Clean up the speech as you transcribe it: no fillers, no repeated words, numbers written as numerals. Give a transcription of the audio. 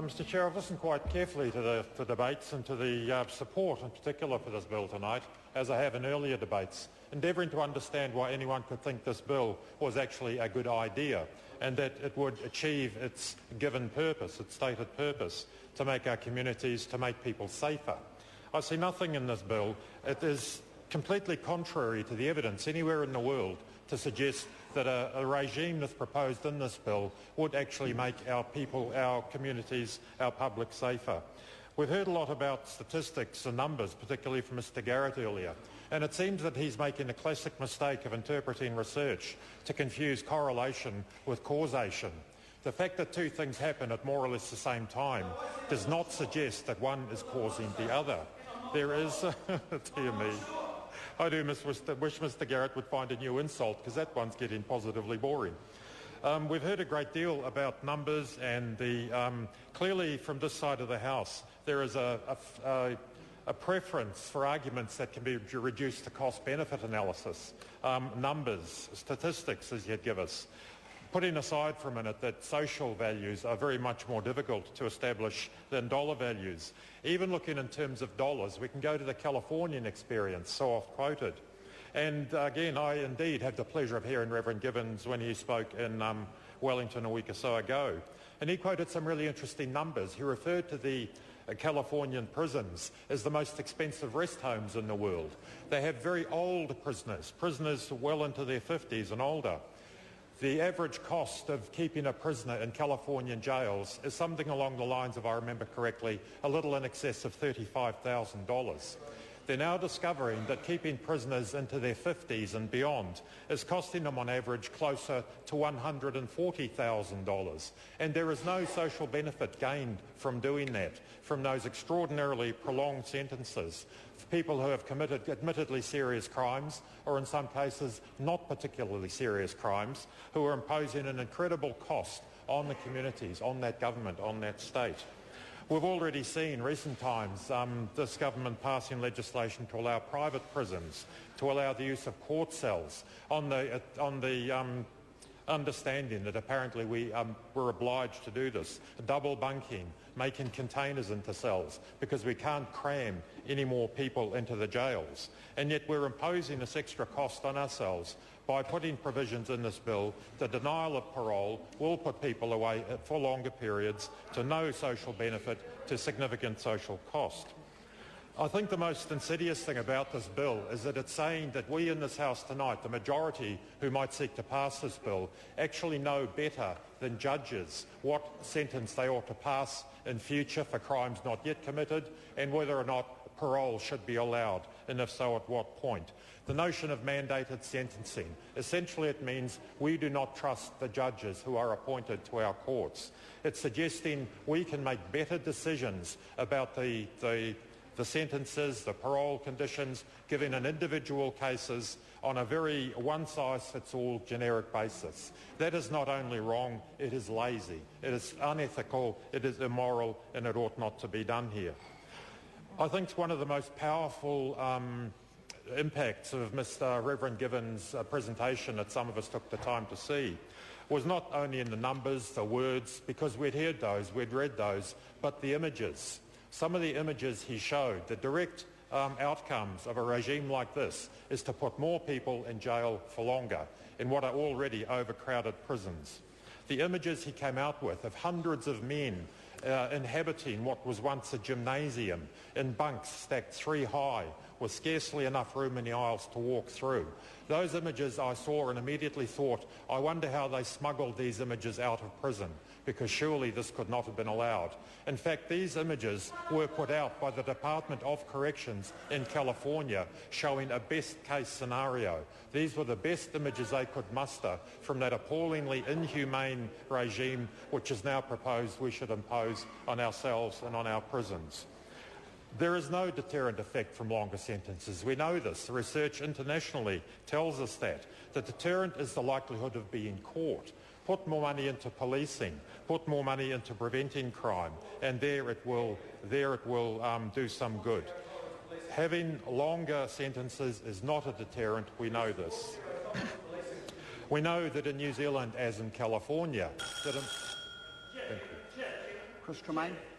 Mr Chair, I've listened quite carefully to the debates and to the support in particular for this bill tonight, as I have in earlier debates, endeavouring to understand why anyone could think this bill was actually a good idea and that it would achieve its given purpose, its stated purpose, to make our communities, to make people safer. I see nothing in this bill. It is completely contrary to the evidence anywhere in the world to suggest that a regime that's proposed in this bill would actually make our people, our communities, our public safer. We've heard a lot about statistics and numbers, particularly from Mr Garrett earlier, and it seems that he's making the classic mistake of interpreting research to confuse correlation with causation. The fact that two things happen at more or less the same time does not suggest that one is causing the other. There is, dear me, I do wish Mr Garrett would find a new insult, because that one's getting positively boring. We've heard a great deal about numbers, and clearly from this side of the House there is a preference for arguments that can be reduced to cost-benefit analysis, numbers, statistics as you'd give us. Putting aside for a minute that social values are very much more difficult to establish than dollar values. Even looking in terms of dollars, we can go to the Californian experience, so oft quoted. And again, I indeed had the pleasure of hearing Reverend Givens when he spoke in Wellington a week or so ago. And he quoted some really interesting numbers. He referred to the Californian prisons as the most expensive rest homes in the world. They have very old prisoners well into their 50s and older. The average cost of keeping a prisoner in Californian jails is something along the lines of, I remember correctly, a little in excess of $35,000. They're now discovering that keeping prisoners into their 50s and beyond is costing them on average closer to $140,000. And there is no social benefit gained from doing that, from those extraordinarily prolonged sentences for people who have committed admittedly serious crimes, or in some cases not particularly serious crimes, who are imposing an incredible cost on the communities, on that government, on that state. We've already seen recent times this government passing legislation to allow private prisons, to allow the use of court cells, on the understanding that apparently we're obliged to do this, double bunking, making containers into cells, because we can't cram any more people into the jails. And yet we're imposing this extra cost on ourselves by putting provisions in this bill. The denial of parole will put people away for longer periods, to no social benefit, to significant social cost. I think the most insidious thing about this bill is that it's saying that we in this House tonight, the majority who might seek to pass this bill, actually know better than judges what sentence they ought to pass in future for crimes not yet committed, and whether or not parole should be allowed, and if so, at what point. The notion of mandated sentencing, essentially it means we do not trust the judges who are appointed to our courts. It's suggesting we can make better decisions about the sentences, the parole conditions, given in individual cases on a very one-size-fits-all generic basis. That is not only wrong, it is lazy, it is unethical, it is immoral, and it ought not to be done here. I think one of the most powerful impacts of Mr. Reverend Givens' presentation that some of us took the time to see was not only in the numbers, the words, because we'd heard those, we'd read those, but the images. Some of the images he showed, the direct outcomes of a regime like this is to put more people in jail for longer in what are already overcrowded prisons. The images he came out with of hundreds of men inhabiting what was once a gymnasium in bunks stacked 3 high with scarcely enough room in the aisles to walk through. Those images I saw and immediately thought, I wonder how they smuggled these images out of prison, because surely this could not have been allowed. In fact, these images were put out by the Department of Corrections in California, showing a best-case scenario. These were the best images they could muster from that appallingly inhumane regime which is now proposed we should impose on ourselves and on our prisons. There is no deterrent effect from longer sentences. We know this. The research internationally tells us that. The deterrent is the likelihood of being caught. Put more money into policing, put more money into preventing crime, and there it will do some good. Having longer sentences is not a deterrent. We know this. We know that in New Zealand, as in California, Chris Tremaine.